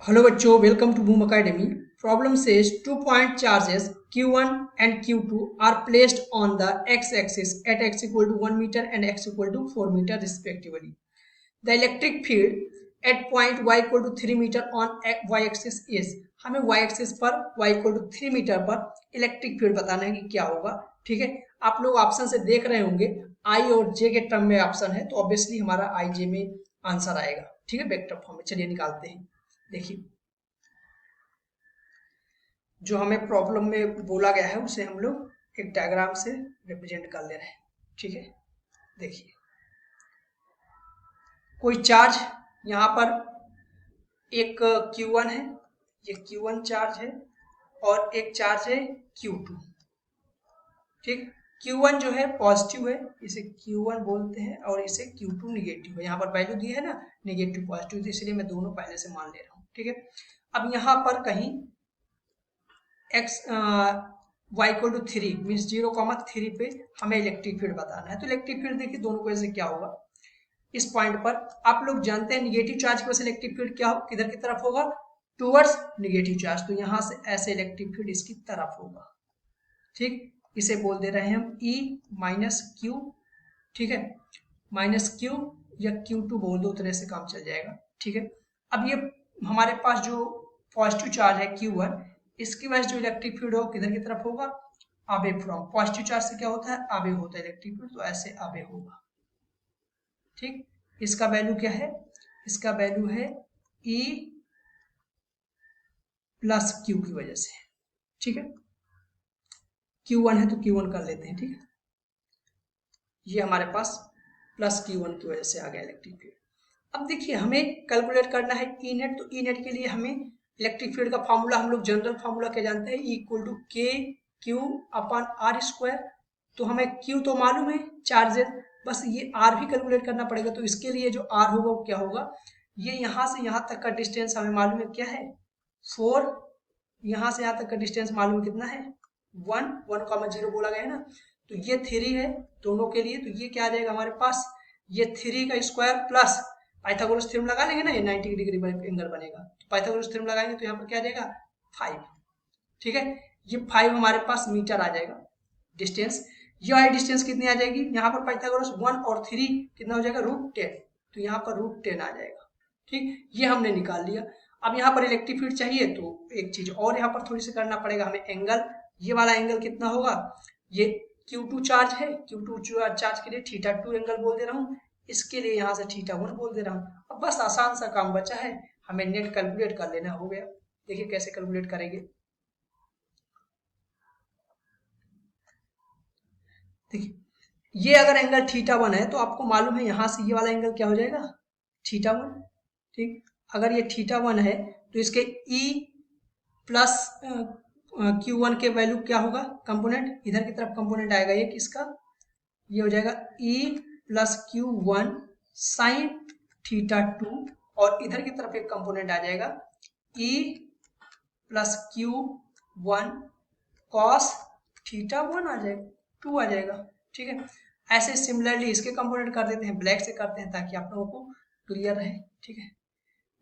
Hello बच्चों, welcome to Boom Academy. Problem says 2 point charges Q1 and Q2 are placed on the x-axis at x equal to 1 meter and x equal to 4 meter respectively. The electric field at point y equal to 3 meter on y-axis is. हमें y-axis पर y equal to 3 meter पर electric field बताना है कि क्या होगा. ठीक है, आप लोग ऑप्शन से देख रहे होंगे i और j के टर्म में ऑप्शन है, तो ऑब्वियसली हमारा i j में आंसर आएगा. ठीक है, वेक्टर फॉर्म में. चलिए निकालते हैं. देखिए, जो हमें प्रॉब्लम में बोला गया है उसे हम लोग एक डायग्राम से रिप्रेजेंट कर ले रहे हैं. ठीक है, देखिए, कोई चार्ज यहाँ पर एक Q1 है, ये Q1 चार्ज है, और एक चार्ज है Q2. ठीक, Q1 जो है पॉजिटिव है, इसे Q1 बोलते हैं, और इसे Q2 निगेटिव है. यहाँ पर वैल्यू दी है ना, निगेटिव पॉजिटिव, तो इसलिए मैं दोनों पहले से मान ले रहा हूँ. ठीक है, अब यहाँ पर कहीं x y equal to 3 means 0,3 पे हमें इलेक्ट्रिक फील्ड बताना है. तो इलेक्ट्रिक फील्ड देखिए दोनों को ऐसे क्या होगा. इस पॉइंट पर आप लोग जानते हैं निगेटिव चार्ज की वजह से इलेक्ट्रिक फील्ड क्या हो, किधर की तरफ होगा, टूवर्ड्स निगेटिव चार्ज. तो यहाँ से ऐसे इलेक्ट्रिक फील्ड इसकी तरफ होगा. ठीक, इसे बोल दे रहे हैं हम E माइनस क्यू. ठीक है, माइनस क्यू या Q2 बोल दो, उतने से काम चल जाएगा. ठीक है, अब ये हमारे पास जो पॉजिटिव चार्ज है Q1, इसकी वजह से जो इलेक्ट्रिक फील्ड हो किधर की तरफ होगा, अवे फ्रॉम. पॉजिटिव चार्ज से क्या होता है, अवे होता है इलेक्ट्रिक फील्ड, तो ऐसे अवे होगा. ठीक, इसका वैल्यू क्या है, इसका वैल्यू है E प्लस क्यू की वजह से. ठीक है, Q1 है तो Q1 कर लेते हैं. ठीक है, ये हमारे पास प्लस Q1 की वजह से आ गया इलेक्ट्रिक फील्ड. अब देखिए, हमें कैलकुलेट करना है ई नेट. तो ई नेट के लिए हमें इलेक्ट्रिक फील्ड का फार्मूला, हम लोग जनरल फार्मूला क्या जानते हैं, ई इक्वल टू के क्यू अपॉन आर स्क्वायर. तो हमें क्यू तो मालूम है, चार्जेस, बस ये आर भी कैलकुलेट करना पड़ेगा. तो इसके लिए जो आर होगा वो क्या होगा, ये यहाँ से यहाँ तक का डिस्टेंस हमें मालूम है क्या है, 4. यहाँ से यहाँ तक का डिस्टेंस मालूम है कितना है, 1,0 बोला गया है ना. तो ये 3 है दोनों के लिए. तो ये क्या आ जाएगा हमारे पास, ये 3 का स्क्वायर प्लस पाइथागोरस थ्योरम लगा लेंगे ना, ये 90 डिग्री एंगल बनेगा. तो पाइथागोरस थ्योरम लगाएंगे तो यहाँ पर क्या आ जाएगा, 5. ठीक है, ये 5 हमारे पास मीटर आ जाएगा डिस्टेंस. ये डिस्टेंस कितनी आ जाएगी, यहाँ पर पाइथागोरस 1 और 3 कितना हो जाएगा, √10. तो यहाँ पर √10 आ जाएगा. ठीक, ये हमने निकाल लिया. अब यहाँ पर इलेक्ट्रिक फील्ड चाहिए, तो एक चीज और यहाँ पर थोड़ी सी करना पड़ेगा हमें. एंगल, ये वाला एंगल कितना होगा, ये Q2 चार्ज है, Q2 चार्ज के लिए θ2 एंगल बोल दे रहा हूँ, इसके लिए यहाँ से θ1 बोल दे रहा हूँ. अब बस आसान सा काम बचा है, हमें नेट कैलकुलेट कर लेना, हो गया. देखिए कैसे कैलकुलेट करेंगे. देखिए, ये अगर एंगल θ1 है तो आपको मालूम है यहाँ से ये वाला एंगल क्या हो जाएगा, θ1. ठीक, अगर ये θ1 है तो इसके E प्लस Q1 के वैल्यू क्या होगा, कंपोनेंट इधर की तरफ कंपोनेंट आएगा, ये किसका, ये हो जाएगा E प्लस Q1 साइन θ2, और इधर की तरफ एक कंपोनेंट आ जाएगा E प्लस Q1 कॉस θ1 आ जाएगा, 2 आ जाएगा. ठीक है, ऐसे सिमिलरली इसके कंपोनेंट कर देते हैं, ब्लैक से करते हैं ताकि आप लोगों को क्लियर रहे. ठीक है,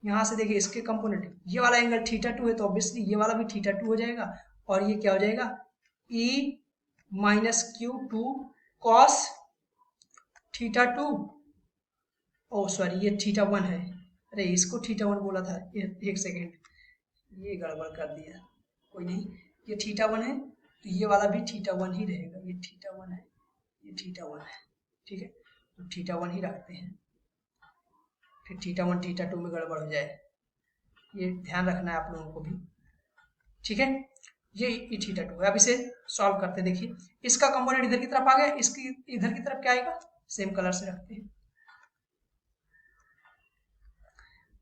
यहाँ से देखिए इसके कंपोनेंट, ये वाला एंगल θ2 है तो ऑब्वियसली ये वाला भी θ2 हो जाएगा, और ये क्या हो जाएगा, E माइनस Q2 कॉस θ2. ओ सॉरी, ये θ1 है, अरे इसको θ1 बोला था, एक सेकेंड, ये गड़बड़ कर दिया. कोई नहीं, ये θ1 है तो ये वाला भी θ1 ही रहेगा. ये θ1 है, ये θ1 है. ठीक है, तो θ1 ही रखते हैं, फिर θ1 θ2 में गड़बड़ हो जाए, ये ध्यान रखना है आप लोगों को भी. ठीक है, ये θ2 है. अब इसे सॉल्व करते हैं. देखिए, इसका कंपोनेंट इधर की तरफ आ गया, इसकी इधर की तरफ क्या आएगा, सेम कलर से रखते हैं.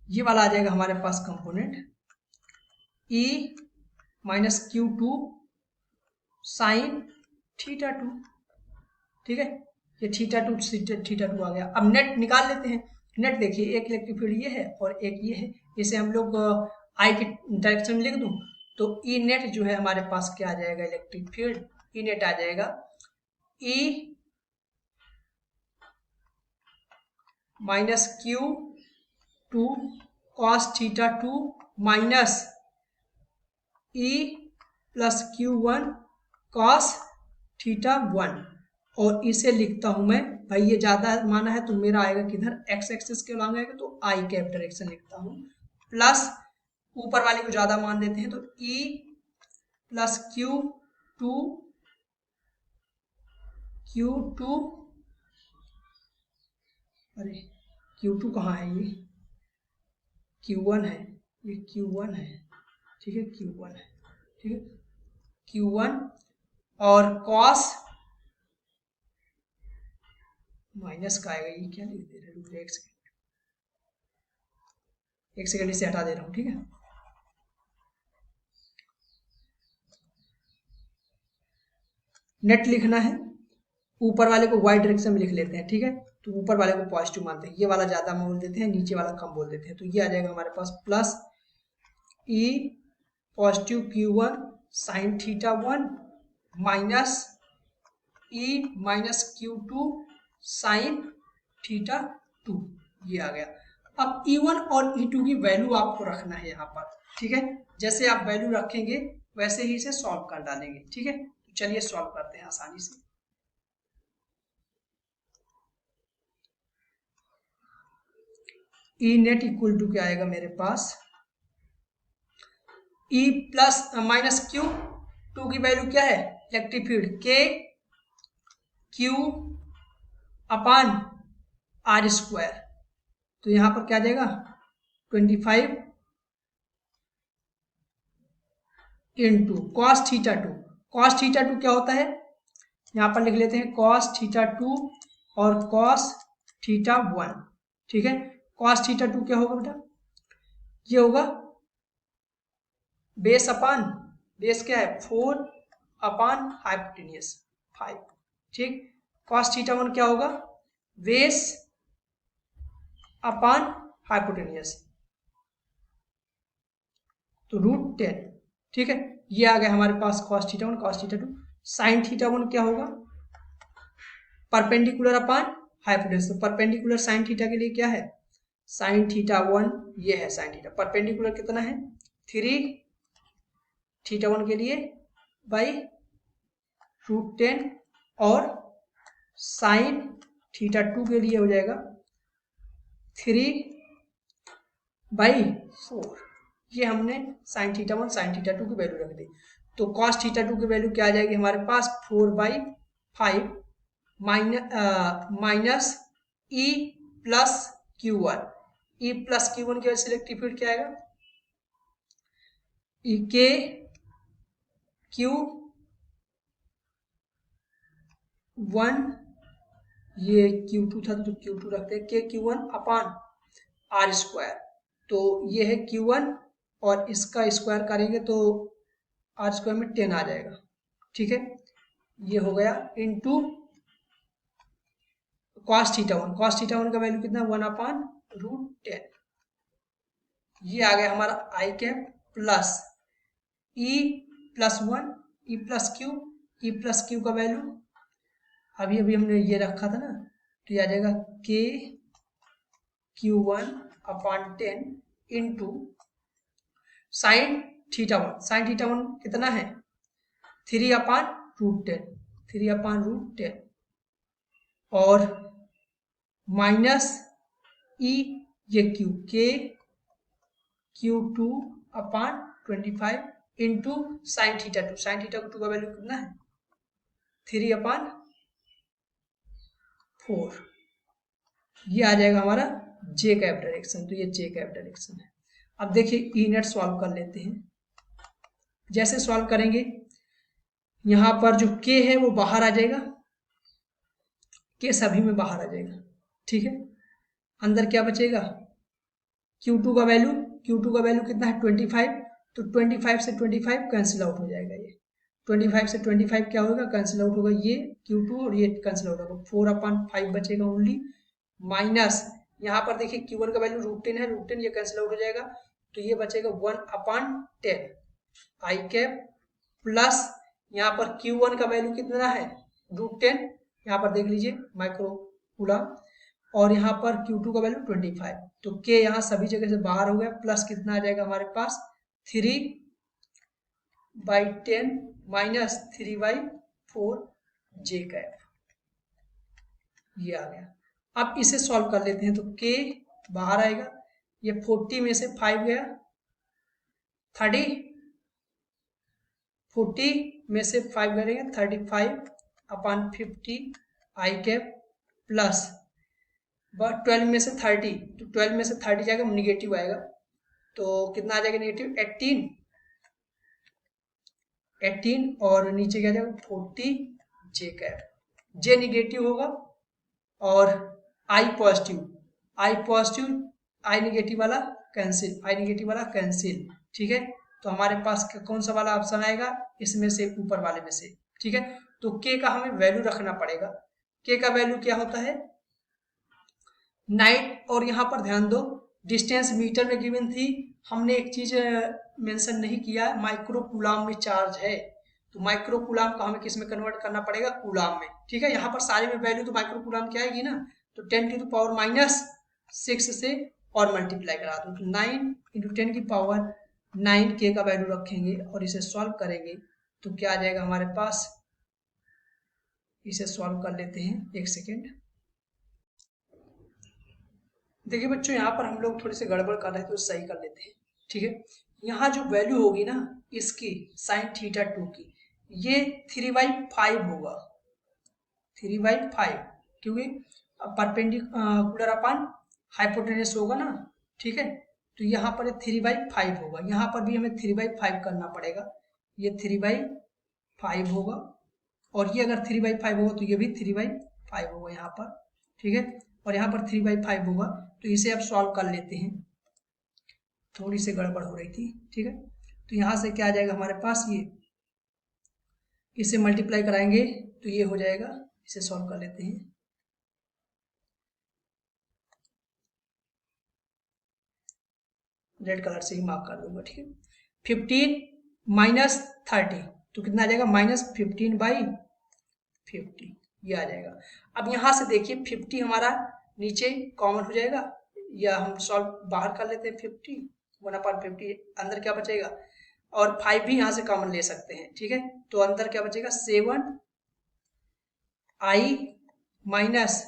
ये वाला आ जाएगा हमारे पास component E minus Q2 sine θ2. ठीक है, ये θ2 आ गया. अब नेट निकाल लेते हैं. नेट देखिए, एक इलेक्ट्रिक फील्ड ये है और एक ये है, इसे हम लोग आई के डायरेक्शन में लिख दूं तो ई नेट जो है हमारे पास क्या आ जाएगा, इलेक्ट्रिक फील्ड ई नेट आ जाएगा E minus Q2 cos θ2 minus E plus Q1 cos theta 1, और इसे लिखता हूं मैं, भाई ये ज्यादा माना है तो मेरा आएगा किधर, एक्स एक्सिस के अलॉन्ग आएगा, तो आई कैप डायरेक्शन लिखता हूं, प्लस ऊपर वाले को ज्यादा मान देते हैं तो ई प्लस Q2 अरे Q2 कहाँ है, ये Q1 है, ये Q1 है, ठीक है, Q1 है, ठीक है, Q1 और कॉस माइनस का आएगा, ये क्या लिख दे रहे, रुक जाए एक सेकंड इसे हटा दे रहा हूँ, ठीक है। नेट लिखना है, ऊपर वाले को वाई डायरेक्शन में लिख लेते हैं, ठीक है, तो ऊपर वाले को पॉजिटिव मानते हैं, ये वाला ज्यादा बोल देते हैं, नीचे वाला कम बोल देते हैं, तो ये आ जाएगा हमारे पास plus E positive Q1 sine theta 1 minus E minus Q2 sine theta 2, ये आ गया। अब E1 और E2 की वैल्यू आपको रखना है यहाँ पर, ठीक है, जैसे आप वैल्यू रखेंगे वैसे ही इसे सॉल्व कर डालेंगे, ठीक है, तो चलिए सॉल्व करते हैं आसानी से। ई नेट इक्वल टू क्या आएगा मेरे पास, ई प्लस माइनस Q2 की वैल्यू क्या है, इलेक्ट्रिक फील्ड के क्यू अपान आर स्क्वायर, तो यहां पर क्या जाएगा 25 into cos theta 2, cos theta 2 क्या होता है, यहां पर लिख लेते हैं कॉस थीटा 2 और कॉस थीटा 1, ठीक है, कॉस थीटा 2 क्या होगा बेटा, ये होगा बेस अपान, बेस क्या है 4 अपान हाइपोटेन्यूस 5, ठीक, कॉस थीटा 1 क्या होगा बेस अपान हाइपोटेन्यूस, तो √10, ठीक है, ये आ गया हमारे पास cos theta 1 cos theta 2, sine theta 1 क्या होगा परपेंडिकुलर अपान हाइपोटेन्यूस, तो परपेंडिकुलर साइन थीटा के लिए क्या है साइन थीटा 1, ये है साइन थीटा, परपेंडिकुलर कितना है 3 थीटा 1 के लिए बाई √10, और साइन थीटा 2 के लिए हो जाएगा 3 बाई 4, ये हमने साइन थीटा 1 साइन थीटा 2 की वैल्यू रख दी, तो कॉस थीटा 2 की वैल्यू क्या आ जाएगी हमारे पास 4/5 माइनस ई प्लस Q1, ई प्लस Q1 की वजह से इलेक्ट्रिक फील्ड क्या आएगा ई के Q1, ये Q2 था तो Q2 रखते हैं, के Q1 अपान आर स्क्वायर, तो ये है Q1 और इसका स्क्वायर करेंगे तो आर स्क्वायर में 10 आ जाएगा, ठीक है, ये हो गया into cos theta 1, cos theta 1 का वैल्यू कितना 1/√10, ये आ गया हमारा I cap plus E plus 1 E plus Q का वैल्यू अभी अभी हमने ये रखा था ना, तो ये आ जाएगा के Q1/10 इंटू साइन थीटा 1 कितना है 3/√10 और माइनस ई ये क्यू के Q2/25 इंटू साइन थीटा 2 का वैल्यू कितना है 3/4, ये आ जाएगा हमारा जे कैप डायरेक्शन, तो ये जे कैप डायरेक्शन है। अब देखिए ई नेट सॉल्व कर लेते हैं, जैसे सॉल्व करेंगे यहां पर जो के है वो बाहर आ जाएगा, के सभी में बाहर आ जाएगा, ठीक है, अंदर क्या बचेगा Q2 का वैल्यू कितना है 25, तो 25 से 25 कैंसिल आउट हो जाएगा, ये 25 से 25 क्या होगा कैंसिल आउट होगा, ये Q2 और ये कैंसिल आउट होगा, 4/5 बचेगा ओनली, माइनस यहाँ पर देखिए Q1 का वैल्यू √10 है, √10 ये कैंसिल आउट हो जाएगा, तो ये बचेगा 1/10 आई कैप प्लस यहाँ पर Q1 का वैल्यू कितना है √10, यहाँ पर देख लीजिए माइक्रो कूलम, और यहाँ पर Q2 का वैल्यू 25, तो K यहाँ सभी जगह से बाहर हो गया, प्लस कितना आ जाएगा हमारे पास 3/10 माइनस 3/4 जे कैप, ये आ गया। अब इसे सॉल्व कर लेते हैं, तो K बाहर आएगा, ये 40 में से 5 गया, 40 में से 5 करेंगे 35/50 आई कैप प्लस 12 में से 30, तो 12 में से 30 जाएगा निगेटिव आएगा, तो कितना आ जाएगा निगेटिव 18 और नीचे क्या जाएगा 40 जे कैप, जे निगेटिव होगा और आई पॉजिटिव आई नेगेटिव वाला कैंसिल, ठीक है। तो हमारे पास कौन सा वाला ऑप्शन आएगा, इसमें से ऊपर वाले में से, ठीक है। तो के का हमें वैल्यू रखना पड़ेगा, के का वैल्यू क्या होता है 9, और यहाँ पर ध्यान दो डिस्टेंस मीटर में गिवन थी, हमने एक चीज मेंशन नहीं किया, माइक्रो कूलाम में चार्ज है, तो माइक्रो कूलाम का हमें किस में कन्वर्ट करना पड़ेगा, कूलाम में, ठीक है। यहाँ पर सारे में वैल्यू तो माइक्रो कूलाम की आएगी ना, तो 10⁻⁻6 से और मल्टीप्लाई करा दो, तो 9 × 10⁻9 के का वैल्यू रखेंगे और इसे सॉल्व करेंगे, तो क्या आ जाएगा हमारे पास, इसे सॉल्व कर लेते हैं, एक सेकेंड। देखिए बच्चों, यहाँ पर हम लोग थोड़ी सी गड़बड़ कर रहे हैं, तो सही कर लेते हैं, ठीक है। यहाँ जो वैल्यू होगी ना इसकी sin θ2 की, ये 3/5 होगा, 3/5, क्योंकि परपेंडिकुलर अपन हाइपोटेनस होगा ना, ठीक है। तो यहाँ पर 3/5 होगा, यहाँ पर भी हमें 3/5 करना पड़ेगा, ये 3/5 होगा, और ये अगर 3/5 होगा तो ये भी 3/5 होगा यहाँ पर, ठीक है। और यहाँ पर 3/5 होगा, तो इसे अब सॉल्व कर लेते हैं, थोड़ी सी गड़बड़ हो रही थी, ठीक है। तो यहाँ से क्या आ जाएगा हमारे पास, ये इसे मल्टीप्लाई कराएंगे तो ये हो जाएगा, इसे सॉल्व कर लेते हैं, रेड कलर से ही मार्क कर दूंगा, ठीक है। 15 माइनस 30, तो कितना आ जाएगा -15/50, ये आ जाएगा। अब यहाँ से देखिए 50 हमारा नीचे कॉमन हो जाएगा, या हम सॉल्व बाहर कर लेते हैं, 50 1/50 अंदर क्या बचेगा, और 5 भी यहाँ से कॉमन ले सकते हैं, ठीक है। तो अंदर क्या बचेगा 7i माइनस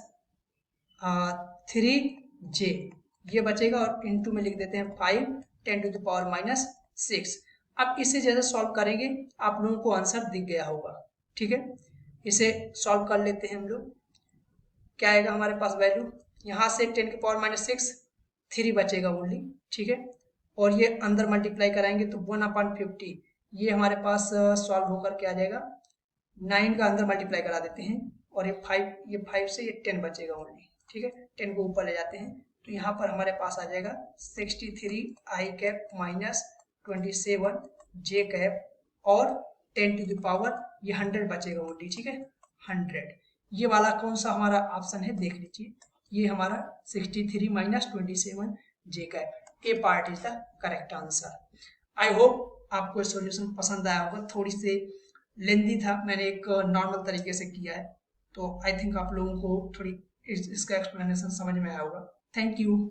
3j, ये बचेगा, और इनटू में लिख देते हैं 5 10⁻⁻6। अब इसे जैसे सॉल्व करेंगे आप लोगों को आंसर दिख गया होगा, ठीक है। इसे सॉल्व कर लेते हैं हम लोग, क्या आएगा हमारे पास वैल्यू, यहाँ से 10⁻⁻6 3 बचेगा ओनली, ठीक है। और ये अंदर मल्टीप्लाई कराएंगे तो 1/50, ये हमारे पास सॉल्व होकर के आ जाएगा, 9 का अंदर मल्टीप्लाई करा देते हैं, और ये 5 से ये 10 बचेगा ओनली, ठीक है। 10 को ऊपर ले जाते हैं, तो यहाँ पर हमारे पास आ जाएगा 63 आई कैप माइनस 27 जे कैप, और 10⁻, ये 100 बचेगा ओनली, ठीक है, 100। ये वाला कौन सा हमारा ऑप्शन है देख लीजिए, ये हमारा 63 minus 27 J cap, A part is the correct answer. I hope आपको सॉल्यूशन पसंद आया होगा, थोड़ी सी लेंदी था, मैंने एक नॉर्मल तरीके से किया है, तो आई थिंक आप लोगों को थोड़ी इसका एक्सप्लेनेशन समझ में आया होगा। Thank you.